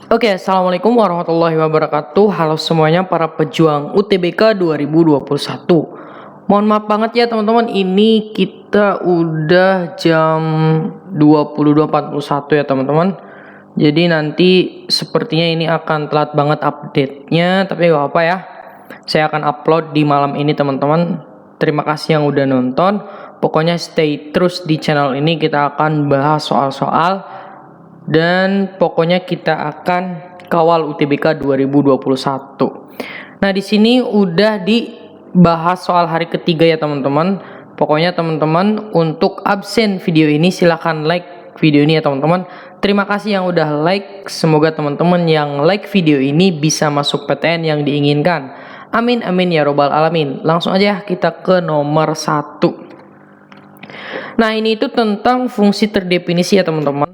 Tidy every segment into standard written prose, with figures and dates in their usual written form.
Oke, assalamualaikum warahmatullahi wabarakatuh. Halo semuanya para pejuang UTBK 2021. Mohon maaf banget ya teman-teman, ini kita udah jam 22.41 ya teman-teman. Jadi nanti sepertinya ini akan telat banget update-nya, tapi gak apa-apa ya. Saya akan upload di malam ini teman-teman. Terima kasih yang udah nonton. Pokoknya stay terus di channel ini, kita akan bahas soal-soal dan pokoknya kita akan kawal UTBK 2021. Nah, di sini udah dibahas soal hari ketiga ya teman-teman. Pokoknya teman-teman untuk absen video ini silahkan like video ini ya teman-teman. Terima kasih yang udah like. Semoga teman-teman yang like video ini bisa masuk PTN yang diinginkan. Amin amin ya robbal alamin. Langsung aja kita ke nomor 1. Nah, ini itu tentang fungsi terdefinisi ya teman-teman.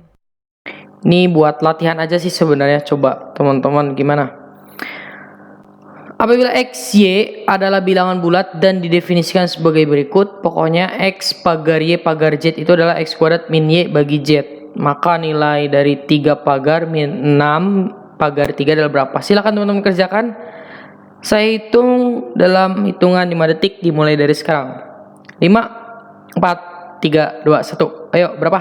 Ini buat latihan aja sih sebenarnya. Coba teman-teman gimana? Apabila X, Y adalah bilangan bulat dan didefinisikan sebagai berikut. Pokoknya X pagar Y pagar Z itu adalah X kuadrat min Y bagi Z. Maka nilai dari 3 pagar min 6 pagar 3 adalah berapa? Silakan teman-teman kerjakan. Saya hitung dalam hitungan 5 detik dimulai dari sekarang. 5, 4, 3, 2, 1. Ayo, berapa?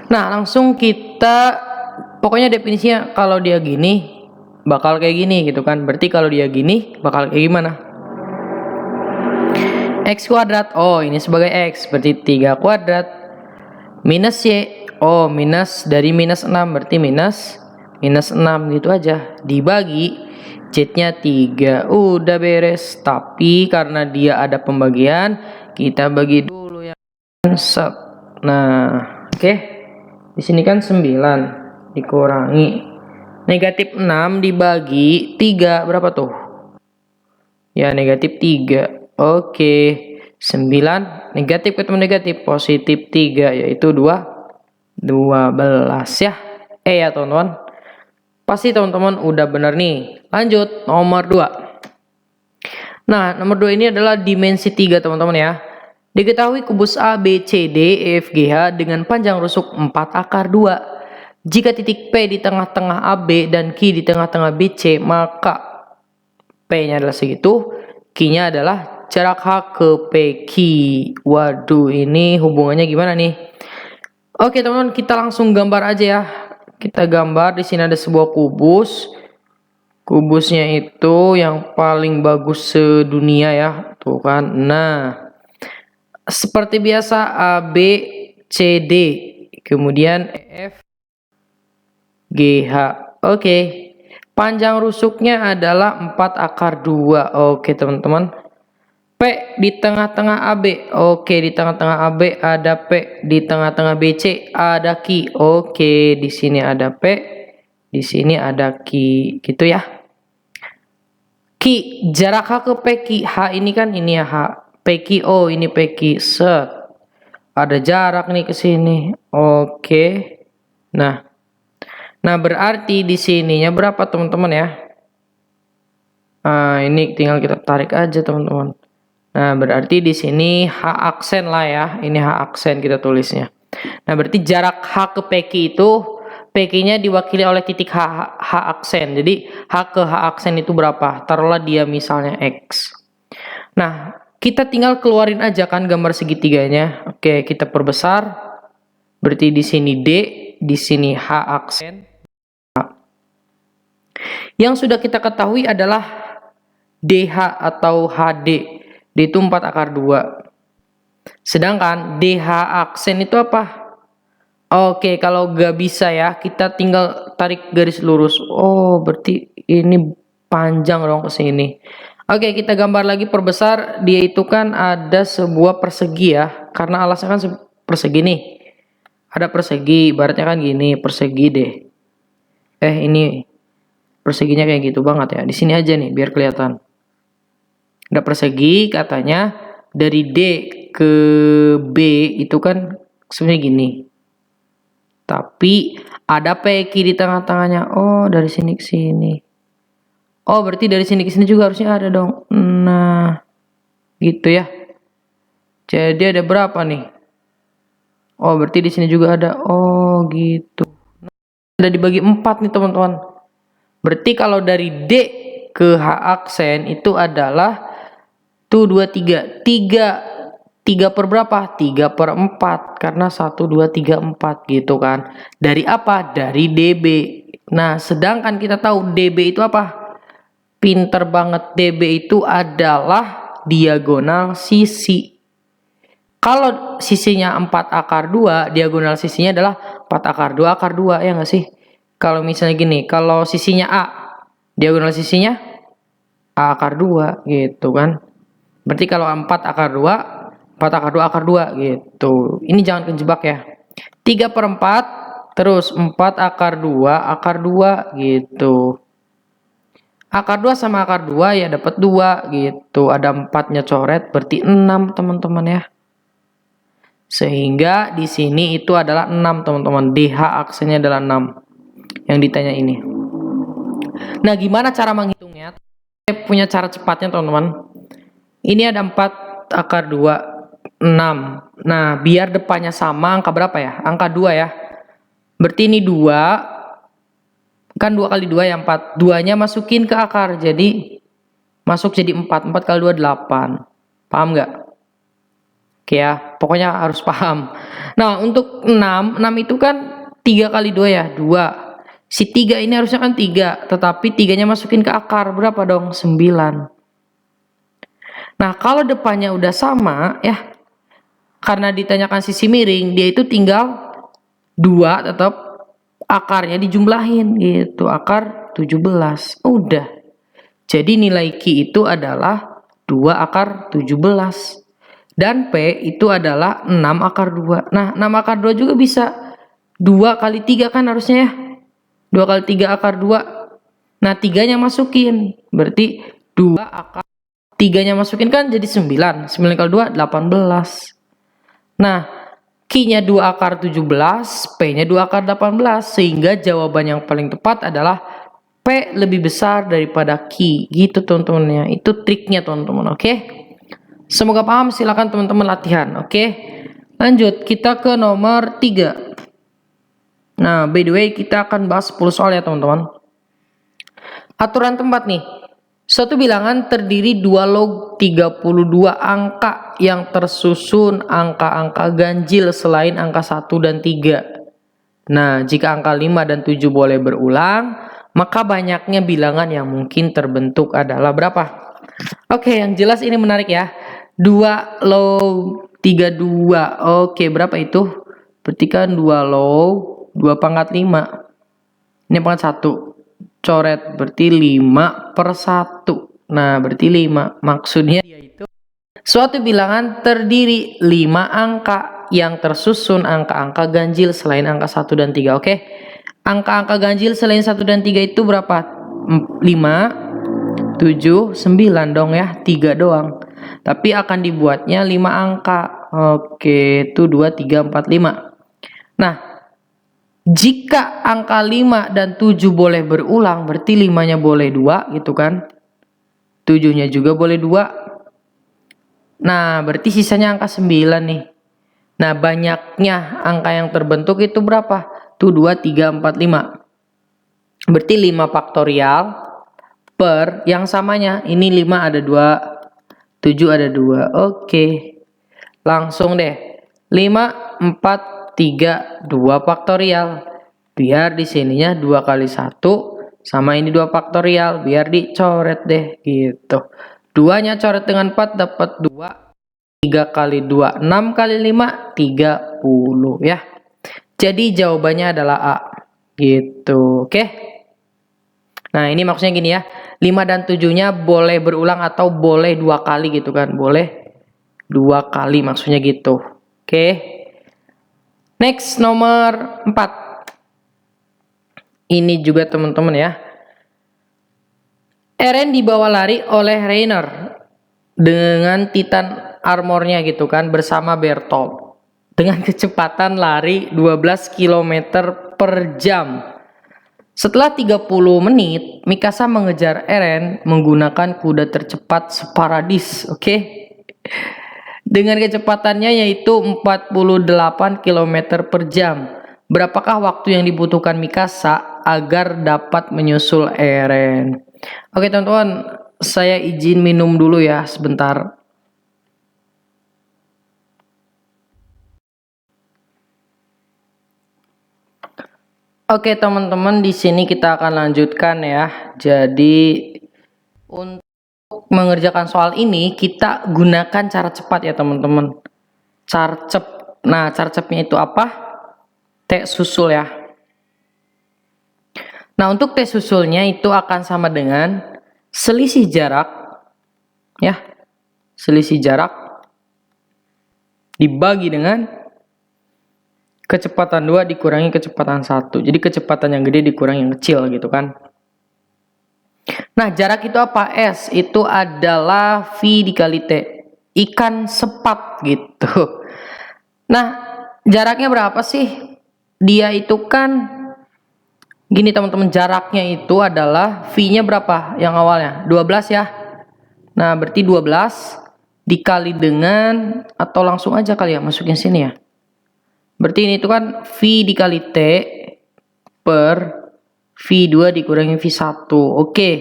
Nah, langsung kita pokoknya definisinya kalau dia gini bakal kayak gini gitu kan. Berarti kalau dia gini bakal kayak gimana? X kuadrat. Oh, ini sebagai X. Berarti 3 kuadrat. Minus Y. Oh, minus dari minus 6. Berarti minus 6 gitu aja. Dibagi Z-nya 3. Udah beres. Tapi karena dia ada pembagian, kita bagi dulu ya. Nah, oke. Di sini kan 9 dikurangi negatif 6 dibagi 3 berapa tuh? Ya, negatif 3. Oke. 9 negatif ketemu negatif positif 3 yaitu 12 ya. Ya teman-teman. Pasti teman-teman udah benar nih. Lanjut nomor 2. Nah, nomor 2 ini adalah dimensi 3 teman-teman ya. Diketahui kubus A, B, C, D, E, F, G, H dengan panjang rusuk 4 akar 2. Jika titik P di tengah-tengah AB dan Q di tengah-tengah BC, maka P-nya adalah segitu, Q-nya adalah jarak H ke PQ. Waduh, ini hubungannya gimana nih? Oke teman-teman, kita langsung gambar aja ya. Kita gambar, di sini ada sebuah kubus. Kubusnya itu yang paling bagus sedunia ya, tuh kan. Nah, seperti biasa A, B, C, D, kemudian E, F, G, H. Oke. Panjang rusuknya adalah 4 akar 2. Oke, teman-teman. P di tengah-tengah AB. Oke, di tengah-tengah AB ada P, di tengah-tengah BC ada Q. Oke, di sini ada P, di sini ada Q. Gitu ya. Q, jarak H ke PQ. H ini kan ini ya H. PQ, oh ini PQ. Set. Ada jarak nih ke sini. Oke. Nah, berarti di sininya berapa teman-teman ya? Nah, ini tinggal kita tarik aja teman-teman. Nah, berarti di sini H aksen lah ya. Ini H aksen kita tulisnya. Nah, berarti jarak H ke PQ itu PQ-nya diwakili oleh titik H aksen. Jadi H ke H aksen itu berapa? Taruhlah dia misalnya X. Nah, kita tinggal keluarin aja kan gambar segitiganya. Oke, kita perbesar. Berarti di sini D, di sini H aksen. Yang sudah kita ketahui adalah DH atau HD. D itu 4 akar 2. Sedangkan DH aksen itu apa? Oke, kalau gak bisa ya, kita tinggal tarik garis lurus. Oh, berarti ini panjang dong ke sini. Oke, kita gambar lagi perbesar. Dia itu kan ada sebuah persegi ya. Karena alasnya kan persegi nih. Ada persegi, ibaratnya kan gini, persegi deh. Ini perseginya kayak gitu banget ya. Di sini aja nih, biar kelihatan. Ada persegi, katanya dari D ke B itu kan sebenarnya gini. Tapi ada PQ di tengah-tengahnya. Oh, dari sini ke sini. Oh, berarti dari sini ke sini juga harusnya ada dong. Nah, gitu ya. Jadi ada berapa nih? Oh, berarti di sini juga ada. Oh, gitu. Sudah dibagi 4 nih teman-teman. Berarti kalau dari D ke H aksen itu adalah 2, 3. 3 per berapa? 3 per 4. Karena 1, 2, 3, 4 gitu kan. Dari apa? Dari DB. Nah, sedangkan kita tahu DB itu apa? Pinter banget. DB itu adalah diagonal sisi. Kalau sisinya 4 akar 2, diagonal sisinya adalah 4 akar 2 akar 2, ya nggak sih? Kalau misalnya gini, kalau sisinya A, diagonal sisinya A akar 2 gitu kan. Berarti kalau 4 akar 2, 4 akar 2 akar 2 gitu. Ini jangan kejebak ya. 3 per 4, terus 4 akar 2 akar 2 gitu. Akar 2 sama akar 2 ya dapat 2 gitu. Ada 4-nya coret, berarti 6 teman-teman ya. Sehingga di sini itu adalah 6 teman-teman. DH aksennya adalah 6. Yang ditanya ini. Nah, gimana cara menghitungnya? Saya punya cara cepatnya teman-teman. Ini ada 4 akar 2, 6. Nah, biar depannya sama, angka berapa ya? Angka 2 ya. Berarti ini 2. Kan 2 kali 2 ya 4. 2-nya masukin ke akar. Jadi, masuk jadi 4. 4 kali 2, 8. Paham nggak? Oke ya, pokoknya harus paham. Nah, untuk 6 itu kan 3 kali 2 ya, 2. Si 3 ini harusnya kan 3, tetapi 3-nya masukin ke akar. Berapa dong? 9. Nah, kalau depannya udah sama, ya, karena ditanyakan sisi miring, dia itu tinggal 2 tetap akarnya dijumlahin gitu. Akar 17. Udah. Jadi nilai Q itu adalah 2 akar 17. Dan P itu adalah 6 akar 2. Nah, 6 akar 2 juga bisa 2 kali 3 kan harusnya ya. 2 kali 3 akar 2. Nah, 3-nya masukin. Berarti 2 akar 3-nya masukin kan jadi 9. 9 kali 2, 18. Nah, Q-nya 2 akar 17, P-nya 2 akar 18. Sehingga jawaban yang paling tepat adalah P lebih besar daripada Q. Gitu teman-teman ya. Itu triknya teman-teman, oke? Semoga paham, silakan teman-teman latihan, oke? Lanjut, kita ke nomor 3. Nah, by the way, kita akan bahas 10 soal ya teman-teman. Aturan tempat nih. Suatu bilangan terdiri 2 log 32 angka yang tersusun angka-angka ganjil selain angka 1 dan 3. Nah, jika angka 5 dan 7 boleh berulang, maka banyaknya bilangan yang mungkin terbentuk adalah berapa? Oke, yang jelas ini menarik ya. 2 log 32. Oke, berapa itu? Berarti kan 2 log 2 pangkat 5. Ini pangkat 1. Coret, berarti 5 per 1. Nah, berarti 5. Maksudnya yaitu suatu bilangan terdiri 5 angka yang tersusun angka-angka ganjil selain angka 1 dan 3. Oke. Angka-angka ganjil selain 1 dan 3 itu berapa? 5, 7, 9 dong ya. 3 doang. Tapi akan dibuatnya 5 angka. Oke, itu 2, 3, 4, 5. Nah, jika angka 5 dan 7 boleh berulang, berarti 5-nya boleh 2 gitu kan. 7-nya juga boleh 2. Nah, berarti sisanya angka 9 nih. Nah, banyaknya angka yang terbentuk itu berapa? Tuh 2, 3, 4, 5. Berarti 5 faktorial per yang samanya. Ini 5 ada 2. 7 ada 2. Oke. Langsung deh. 5, 4, 3, 2 faktorial. Biar di sininya 2 kali 1 sama ini 2 faktorial. Biar dicoret deh gitu. 2-nya coret dengan 4 dapat 2. 3 kali 2, 6 kali 5, 30 ya. Jadi jawabannya adalah A. Gitu. Oke. Nah, ini maksudnya gini ya. 5 dan 7-nya boleh berulang atau boleh 2 kali gitu kan. Boleh 2 kali maksudnya gitu. Oke. Next, nomor 4. Ini juga teman-teman ya. Eren dibawa lari oleh Rainer dengan Titan armornya gitu kan bersama Bertolt dengan kecepatan lari 12 km per jam. Setelah 30 menit, Mikasa mengejar Eren menggunakan kuda tercepat separadis, oke? Dengan kecepatannya yaitu 48 km per jam. Berapakah waktu yang dibutuhkan Mikasa agar dapat menyusul Eren? Oke teman-teman, saya izin minum dulu ya sebentar. Oke teman-teman, di sini kita akan lanjutkan ya. Jadi untuk mengerjakan soal ini kita gunakan cara cepat ya teman-teman. Carcep. Nah, carcepnya itu apa? T susul ya. Nah, untuk T susulnya itu akan sama dengan selisih jarak ya. Selisih jarak dibagi dengan kecepatan 2 dikurangi kecepatan 1. Jadi kecepatan yang gede dikurangi yang kecil gitu kan. Nah, jarak itu apa? S itu adalah V dikali T. Ikan sepat gitu. Nah, jaraknya berapa sih? Dia itu kan gini teman-teman, jaraknya itu adalah V-nya berapa? Yang awalnya 12 ya. Nah, berarti 12 dikali dengan, atau langsung aja kali ya masukin sini ya. Berarti ini itu kan V dikali T per V2 dikurangi V1. Oke.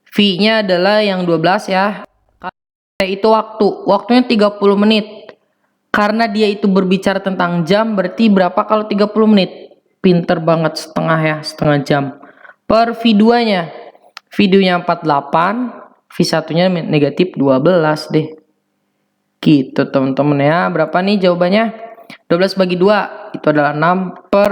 V-nya adalah yang 12 ya. T itu waktu. Waktunya 30 menit. Karena dia itu berbicara tentang jam, berarti berapa kalau 30 menit? Pinter banget, setengah ya, setengah jam. Per V2-nya. V2-nya 48, V1-nya negatif 12 deh. Gitu teman-teman ya. Berapa nih jawabannya? 12 bagi 2 itu adalah 6 per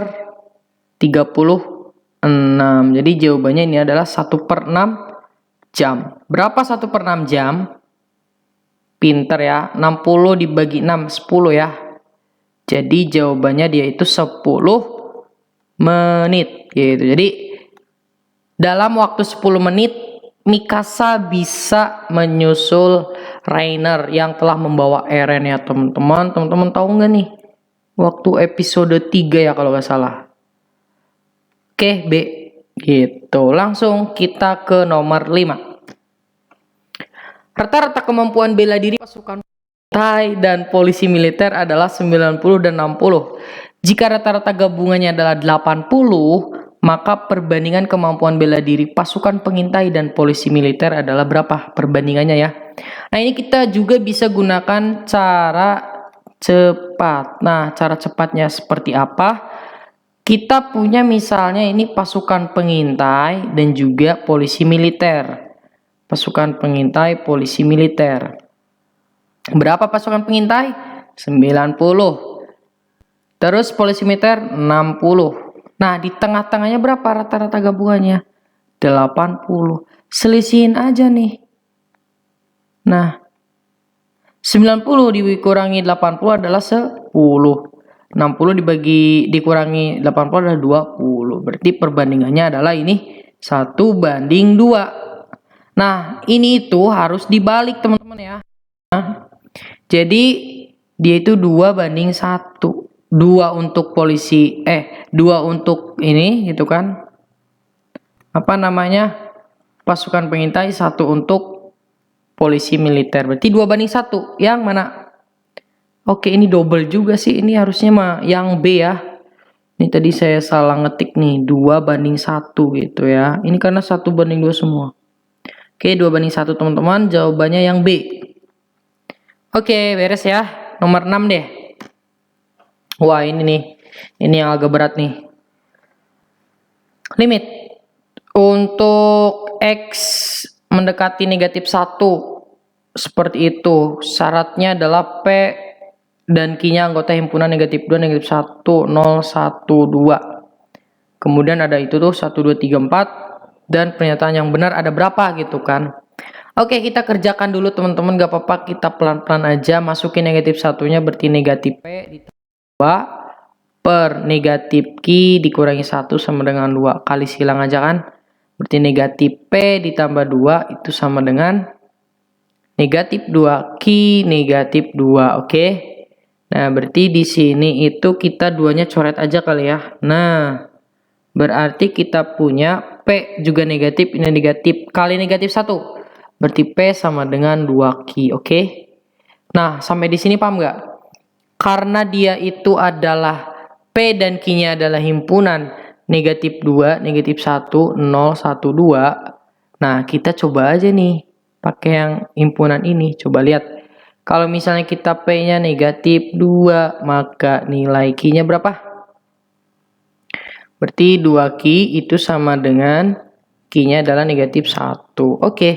36. Jadi jawabannya ini adalah 1 per 6 jam. Berapa 1 per 6 jam? Pinter ya. 60 dibagi 6, 10 ya. Jadi jawabannya dia itu 10 menit gitu. Jadi dalam waktu 10 menit Mikasa bisa menyusul Reiner yang telah membawa Eren ya teman-teman. Teman-teman tahu nggak nih? Waktu episode 3 ya kalau nggak salah. Oke, B. Gitu. Langsung kita ke nomor 5. Rata-rata kemampuan bela diri pasukan Thai dan polisi militer adalah 90 dan 60. Jika rata-rata gabungannya adalah 80, maka perbandingan kemampuan bela diri pasukan pengintai dan polisi militer adalah berapa perbandingannya ya. Nah, ini kita juga bisa gunakan cara cepat. Nah, cara cepatnya seperti apa? Kita punya misalnya ini pasukan pengintai dan juga polisi militer. Pasukan pengintai, polisi militer. Berapa pasukan pengintai? 90. Terus polisi militer 60. Nah, di tengah-tengahnya berapa rata-rata gabungannya? 80. Selisihin aja nih. Nah, 90 dikurangi 80 adalah 10. 60 dikurangi 80 adalah 20. Berarti perbandingannya adalah ini 1 banding 2. Nah, ini itu harus dibalik teman-teman ya. Nah, jadi dia itu 2 banding 1. 2 untuk polisi, 2 untuk ini gitu kan. Apa namanya? Pasukan pengintai, 1 untuk polisi militer. Berarti 2 banding 1. Yang mana? Oke, ini double juga sih. Ini harusnya mah yang B ya. Ini tadi saya salah ngetik nih. 2 banding 1 gitu ya. Ini karena 1 banding 2 semua. Oke, 2 banding 1 teman-teman. Jawabannya yang B. Oke, beres ya. Nomor 6 deh. Wah, ini nih. Ini yang agak berat nih. Limit. Untuk X mendekati negatif 1 seperti itu. Syaratnya adalah P dan Q-nya anggota himpunan negatif 2, negatif 1, 0, 1, 2. Kemudian ada itu tuh 1, 2, 3, 4. Dan pernyataan yang benar ada berapa gitu kan. Oke, kita kerjakan dulu teman-teman, gak apa-apa, kita pelan-pelan aja. Masukin negatif 1-nya berarti negatif P ditambah 2 per negatif Q dikurangi 1 sama dengan 2. Kali silang aja kan. Berarti negatif P ditambah 2 itu sama dengan negatif 2. Q negatif 2. Oke. Nah, berarti di sini itu kita duanya coret aja kali ya. Nah, berarti kita punya P juga negatif, ini negatif. Kali negatif 1. Berarti P sama dengan 2Q. Oke. Nah, sampai di sini paham nggak? Karena dia itu adalah P dan Q-nya adalah himpunan negatif 2, negatif 1, 0, 1, 2. Nah, kita coba aja nih pakai yang himpunan ini. Coba lihat. Kalau misalnya kita P-nya negatif 2, maka nilai Q-nya berapa? Berarti 2Q itu sama dengan Q-nya adalah negatif 1. Oke,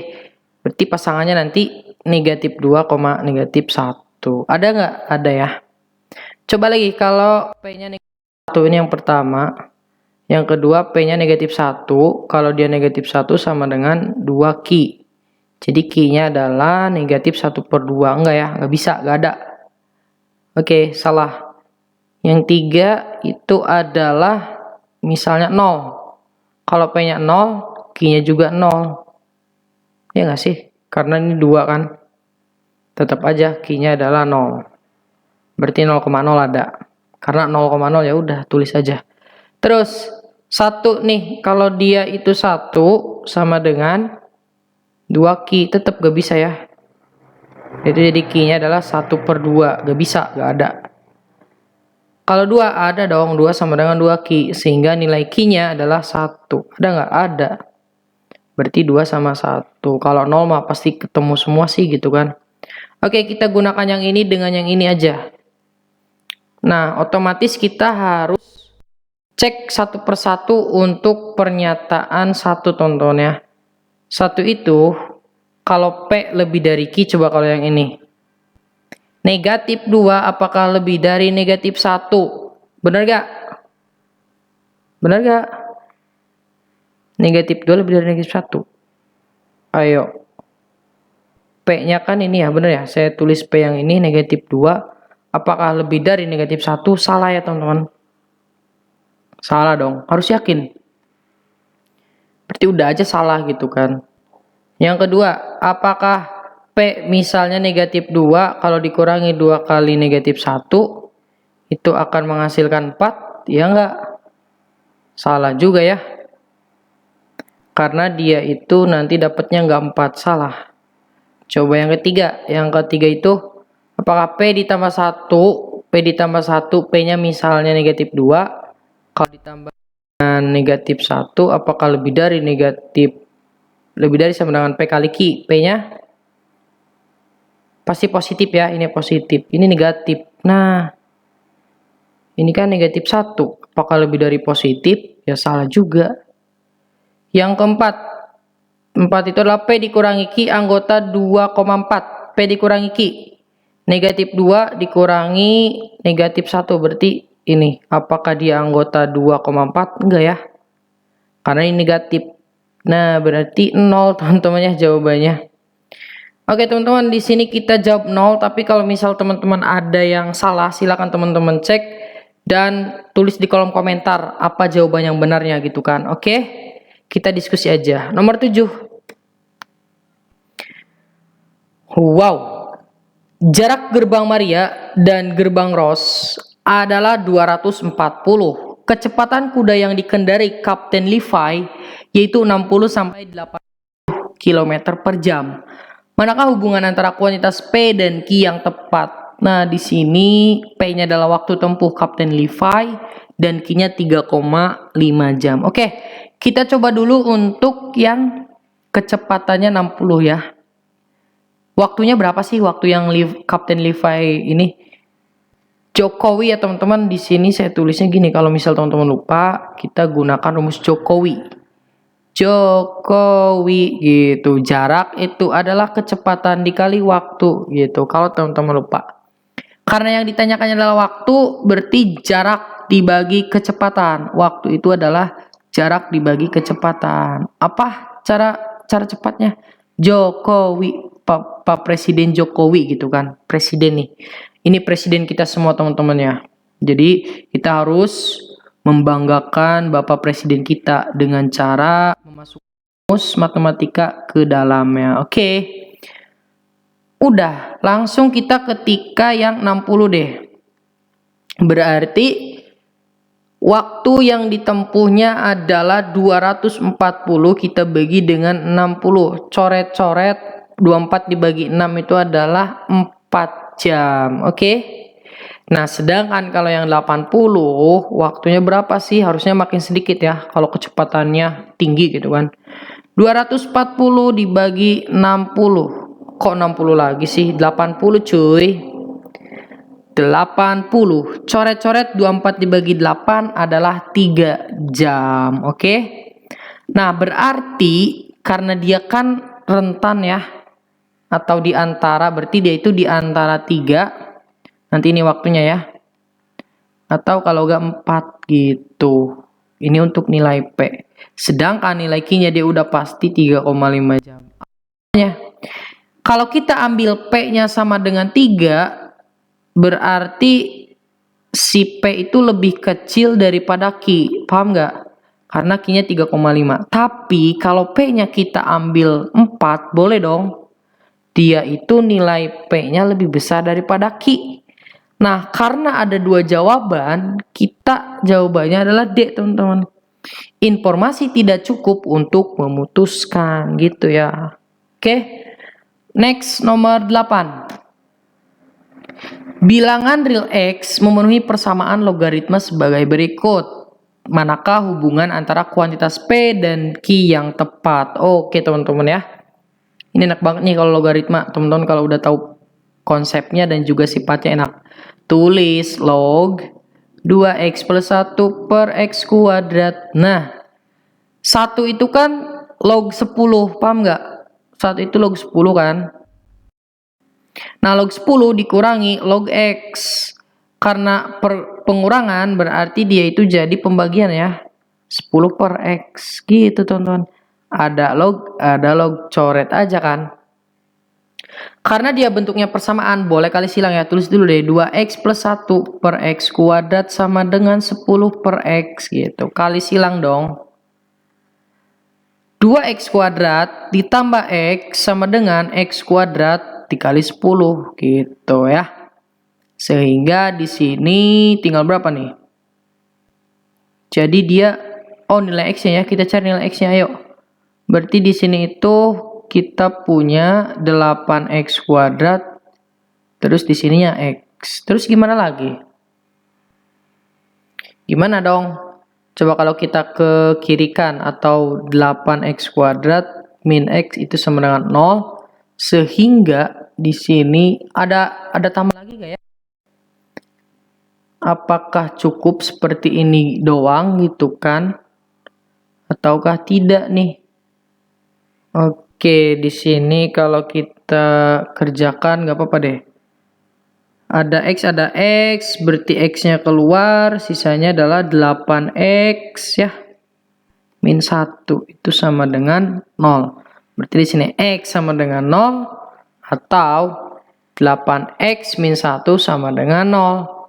berarti pasangannya nanti negatif 2, negatif 1. Ada nggak? Ada ya. Coba lagi kalau P-nya negatif 1 ini yang pertama. Yang kedua P-nya negatif 1. Kalau dia negatif 1 sama dengan 2Q. Jadi Q-nya adalah negatif 1/2. Enggak ya, nggak bisa, nggak ada. Oke, salah. Yang 3 itu adalah misalnya 0. Kalau P-nya 0, Q-nya juga 0. Ya nggak sih? Karena ini 2 kan. Tetap aja Q-nya adalah 0. Berarti 0,0 ada. Karena 0,0 ya udah tulis aja. Terus 1 nih, kalau dia itu 1 sama dengan 2Q, tetap gak bisa ya. Itu jadi Q-nya adalah 1/2. Gak bisa, gak ada. Kalau 2 ada dong, 2 sama dengan 2Q. Sehingga nilai Q-nya adalah 1. Ada nggak? Ada. Berarti 2 sama 1. Kalau 0 mah pasti ketemu semua sih gitu kan. Oke, kita gunakan yang ini dengan yang ini aja. Nah, otomatis kita harus cek satu persatu untuk pernyataan satu tonton ya. Satu itu, kalau P lebih dari Q, coba kalau yang ini. Negatif 2 apakah lebih dari negatif 1? Benar gak? Benar gak? Negatif 2 lebih dari negatif 1. Ayo. P-nya kan ini ya, benar ya? Saya tulis P yang ini negatif 2. Apakah lebih dari negatif 1? Salah ya teman-teman. Salah dong, harus yakin. Berarti udah aja salah gitu kan. Yang kedua, apakah P misalnya negatif 2 kalau dikurangi 2 kali negatif 1 itu akan menghasilkan 4? Ya enggak? Salah juga ya. Karena dia itu nanti dapatnya enggak 4, salah. Coba yang ketiga. Yang ketiga itu apakah P ditambah 1, P ditambah 1, P-nya misalnya negatif 2. Kalau ditambah dengan negatif 1, apakah lebih dari sama dengan P kali Q? P-nya pasti positif ya, ini positif, ini negatif. Nah, ini kan negatif 1. Apakah lebih dari positif? Ya salah juga. Yang keempat, 4 itu adalah P dikurangi Q anggota 2,4. P dikurangi Q. Negatif 2 dikurangi negatif 1, berarti ini. Apakah dia anggota 2,4? Enggak ya. Karena ini negatif. Nah, berarti 0 teman-temannya jawabannya. Oke teman-teman, di sini kita jawab 0, tapi kalau misal teman-teman ada yang salah, silakan teman-teman cek dan tulis di kolom komentar apa jawaban yang benarnya gitu kan. Oke, kita diskusi aja. Nomor 7. Wow, jarak gerbang Maria dan gerbang Rose adalah 240. Kecepatan kuda yang dikendarai Kapten Levi yaitu 60 sampai 80 km per jam. Manakah hubungan antara kuantitas P dan Q yang tepat? Nah, di sini P-nya adalah waktu tempuh Kapten Levi dan Q-nya 3,5 jam. Oke, kita coba dulu untuk yang kecepatannya 60 ya. Waktunya berapa sih waktu yang Kapten Levi ini? Jokowi ya teman-teman, di sini saya tulisnya gini, kalau misal teman-teman lupa, kita gunakan rumus Jokowi. Jokowi gitu. Jarak itu adalah kecepatan dikali waktu gitu. Kalau teman-teman lupa. Karena yang ditanyakannya adalah waktu, berarti jarak dibagi kecepatan. Waktu itu adalah jarak dibagi kecepatan. Apa cara cepatnya? Jokowi, Pak Presiden Jokowi gitu kan. Presiden nih. Ini presiden kita semua teman-teman ya. Jadi kita harus membanggakan Bapak Presiden kita dengan cara memasukkan rumus matematika ke dalamnya. Oke. Udah, langsung kita ketika yang 60 deh. Berarti waktu yang ditempuhnya adalah 240, kita bagi dengan 60. Coret-coret 24 dibagi 6 itu adalah 4 jam. Oke. Nah, sedangkan kalau yang 80, waktunya berapa sih? Harusnya makin sedikit ya, kalau kecepatannya tinggi gitu kan. 240 dibagi 60. Kok 60 lagi sih? 80 cuy. 80. Coret-coret 24 dibagi 8 adalah 3 jam. Oke. Nah, berarti karena dia kan rentan ya. Atau di antara, berarti dia itu di antara 3. Nanti ini waktunya ya. Atau kalau enggak 4 gitu. Ini untuk nilai P. Sedangkan nilai Q-nya dia udah pasti 3,5 jam. Kalau kita ambil P-nya sama dengan 3, berarti si P itu lebih kecil daripada Q. Paham nggak? Karena Q-nya 3,5. Tapi kalau P-nya kita ambil 4, boleh dong. Dia itu nilai P-nya lebih besar daripada Q. Nah, karena ada 2 jawaban, kita jawabannya adalah D, teman-teman. Informasi tidak cukup untuk memutuskan, gitu ya. Oke. Next, nomor 8. Bilangan real X memenuhi persamaan logaritma sebagai berikut. Manakah hubungan antara kuantitas P dan Q yang tepat? Oke, teman-teman ya. Ini enak banget nih kalau logaritma. Teman-teman kalau udah tahu konsepnya dan juga sifatnya enak. Tulis log 2x plus 1 per x kuadrat. Nah, 1 itu kan log 10, paham nggak? 1 itu log 10 kan? Nah, log 10 dikurangi log x. Karena pengurangan berarti dia itu jadi pembagian ya. 10 per x gitu, teman-teman. Ada log, coret aja kan. Karena dia bentuknya persamaan, boleh kali silang ya. Tulis dulu deh, 2x plus 1 per x kuadrat sama dengan 10 per x gitu. Kali silang dong. 2x kuadrat ditambah x sama dengan x kuadrat dikali 10 gitu ya. Sehingga di sini tinggal berapa nih? Jadi dia, nilai x-nya ya. Kita cari nilai x-nya, ayo. Berarti di sini itu kita punya 8x kuadrat. Terus di sininya x. Terus gimana lagi? Gimana dong? Coba kalau kita ke kiri kan, atau 8x kuadrat min x itu sama dengan 0. Sehingga di sini ada tambah lagi nggak ya? Apakah cukup seperti ini doang gitu kan? Ataukah tidak nih? Oke, di sini kalau kita kerjakan nggak apa-apa deh. Ada x, berarti x-nya keluar, sisanya adalah 8x ya. Min 1 itu sama dengan 0. Berarti di sini x sama dengan 0 atau 8x min 1 sama dengan 0.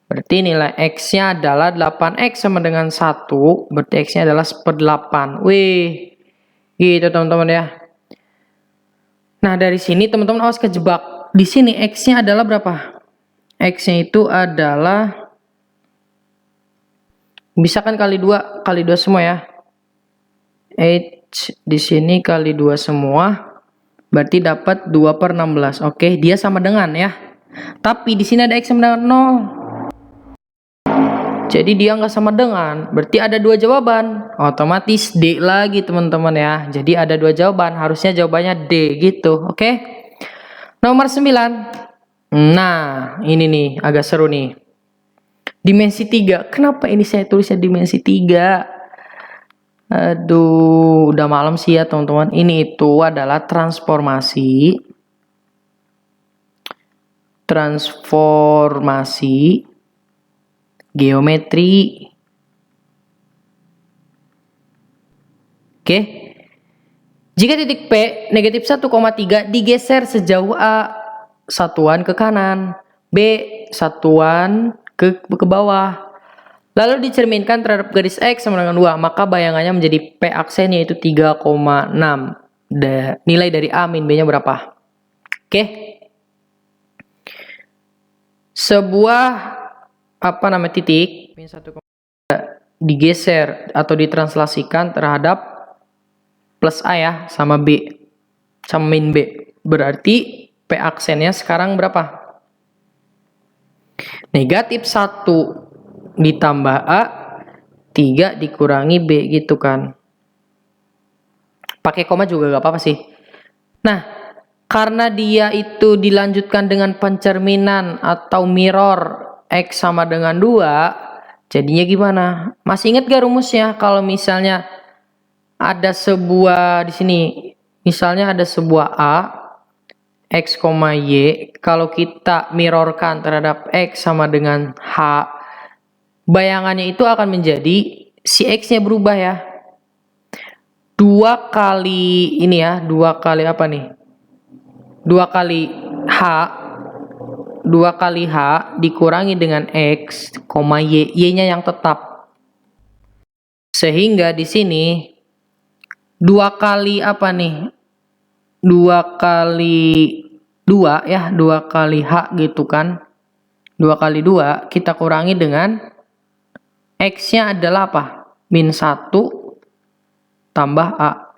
Berarti nilai x-nya adalah 8x sama dengan 1, berarti x-nya adalah 1/8. Wih, gitu teman-teman ya. Nah, dari sini teman-teman awas kejebak. Di sini x-nya adalah berapa? X-nya itu adalah, bisa kan kali 2 semua ya. H di sini kali 2 semua, berarti dapat 2/16. Oke, dia sama dengan ya. Tapi di sini ada x sama dengan 0. Jadi dia nggak sama dengan, berarti ada 2 jawaban. Otomatis D lagi teman-teman ya. Jadi ada 2 jawaban, harusnya jawabannya D gitu. Oke. Nomor 9. Nah, ini nih agak seru nih. Dimensi 3. Kenapa ini saya tulisnya dimensi 3? Aduh, udah malam sih ya teman-teman. Ini itu adalah transformasi geometri. Oke. Jika titik P negatif 1,3 digeser sejauh A satuan ke kanan, B satuan ke bawah, lalu dicerminkan terhadap garis X sama dengan 2, maka bayangannya menjadi P aksen yaitu 3,6. Nilai dari A min B nya berapa? Oke. Sebuah titik min 1,3 digeser atau ditranslasikan terhadap plus A ya, sama B, sama min B. Berarti P aksennya sekarang berapa? Negatif 1 ditambah A, 3 dikurangi B gitu kan. Pakai koma juga gak apa-apa sih. Nah, karena dia itu dilanjutkan dengan pencerminan atau mirror X sama dengan 2, jadinya gimana? Masih ingat gak rumusnya? Kalau misalnya ada sebuah di sini, misalnya ada sebuah A, X, Y, kalau kita mirrorkan terhadap X sama dengan H, bayangannya itu akan menjadi si X-nya berubah ya. 2 kali ini ya, 2 kali apa nih? 2 kali H, 2 kali H dikurangi dengan X, Y, Y-nya yang tetap. Sehingga di sini 2 kali apa nih? 2 kali 2 ya, 2 kali H gitu kan. 2 kali 2 kita kurangi dengan X-nya adalah apa? Min 1 tambah A.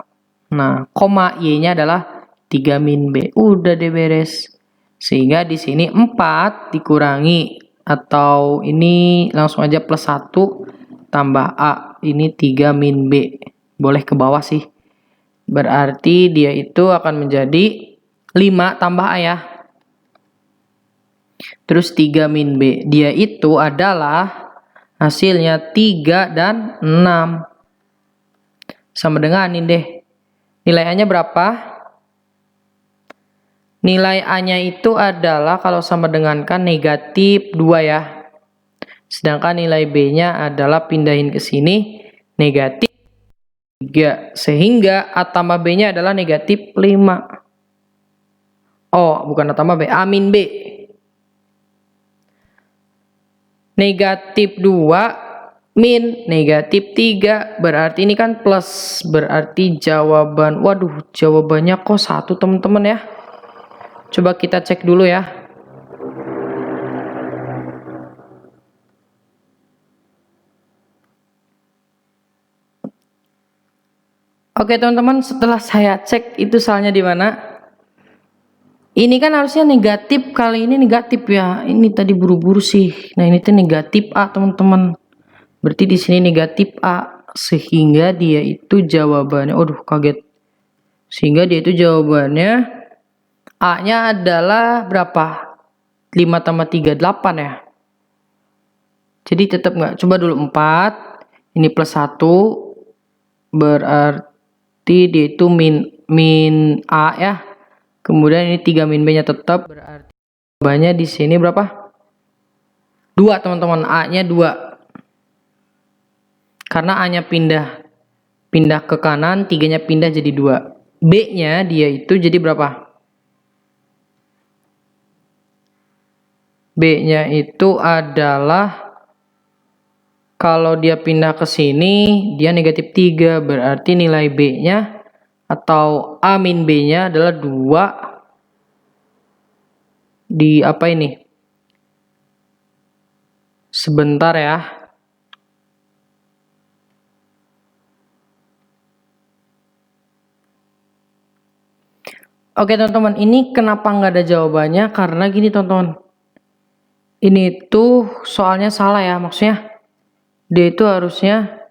Nah, koma Y-nya adalah 3 min B. Udah deh beres. Sehingga di sini 4 dikurangi, atau ini langsung aja plus 1 tambah A. Ini 3 min B. Boleh ke bawah sih. Berarti dia itu akan menjadi 5 tambah A ya. Terus 3 min B. Dia itu adalah hasilnya 3 dan 6. Sama dengan ini deh. Nilai A-nya berapa? Nilai A-nya itu adalah kalau sama dengan kan negatif 2 ya. Sedangkan nilai B-nya adalah pindahin ke sini negatif 3. Sehingga A tambah B-nya adalah negatif 5. Oh, bukan A tambah B, A min B. Negatif 2 min negatif 3. Berarti ini kan plus. Berarti jawaban, waduh jawabannya kok 1 teman-teman ya. Coba kita cek dulu ya. Oke teman-teman, setelah saya cek itu salahnya di mana? Ini kan harusnya negatif, kali ini negatif ya. Ini tadi buru-buru sih. Nah, ini tuh negatif A, teman-teman. Berarti di sini negatif A, sehingga dia itu jawabannya, aduh kaget. Sehingga dia itu jawabannya A-nya adalah berapa? 5 tambah 3, 8 ya. Jadi tetap nggak? Coba dulu 4, ini plus 1, berarti dia itu min A ya. Kemudian ini 3 min B-nya tetap, berarti jawabannya di sini berapa? 2 teman-teman, A-nya 2. Karena A-nya pindah ke kanan, 3-nya pindah jadi 2. B-nya dia itu jadi berapa? B-nya itu adalah kalau dia pindah ke sini, dia negatif 3. Berarti nilai B-nya atau A min B-nya adalah 2 di apa ini? Sebentar ya. Oke teman-teman, ini kenapa nggak ada jawabannya? Karena gini teman-teman. Ini tuh soalnya salah ya, maksudnya dia itu harusnya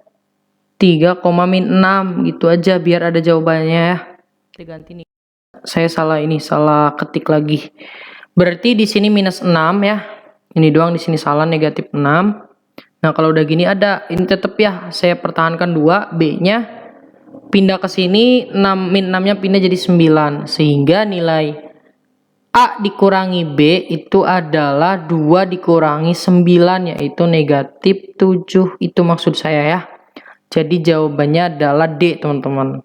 3, min 6 gitu aja biar ada jawabannya ya. Kita ganti nih. Saya salah ketik lagi. Berarti di sini minus 6 ya. Ini doang, di sini salah, negatif 6. Nah, kalau udah gini ada, ini tetap ya saya pertahankan 2, B-nya pindah ke sini, 6 min 6-nya pindah jadi 9, sehingga nilai A dikurangi B itu adalah 2 dikurangi 9, yaitu negatif 7. Itu maksud saya ya. Jadi jawabannya adalah D teman-teman.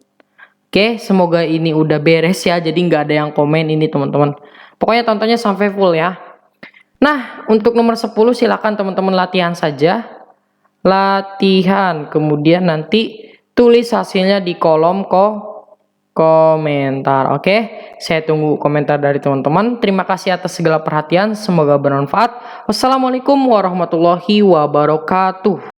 Oke, semoga ini udah beres ya. Jadi nggak ada yang komen ini teman-teman. Pokoknya tontonnya sampai full ya. Nah, untuk nomor 10 silakan teman-teman latihan saja. Latihan, kemudian nanti tulis hasilnya di kolom komentar. Oke, saya tunggu komentar dari teman-teman. Terima kasih atas segala perhatian, semoga bermanfaat. Wassalamualaikum warahmatullahi wabarakatuh.